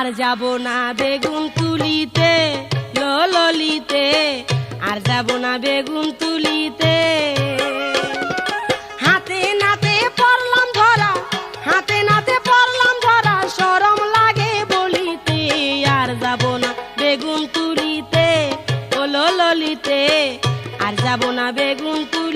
আর যাব না বেগুন তুলিতে ললিতে, আর যাব না বেগুন তুলিতে। হাতে নাতে পড়লাম ধরা, হাতে নাতে পড়লাম ধরা, শরম লাগে বলিতে। আর যাব না বেগুন তুলিতে ললিতে, আর যাব না বেগুন তুলিতে।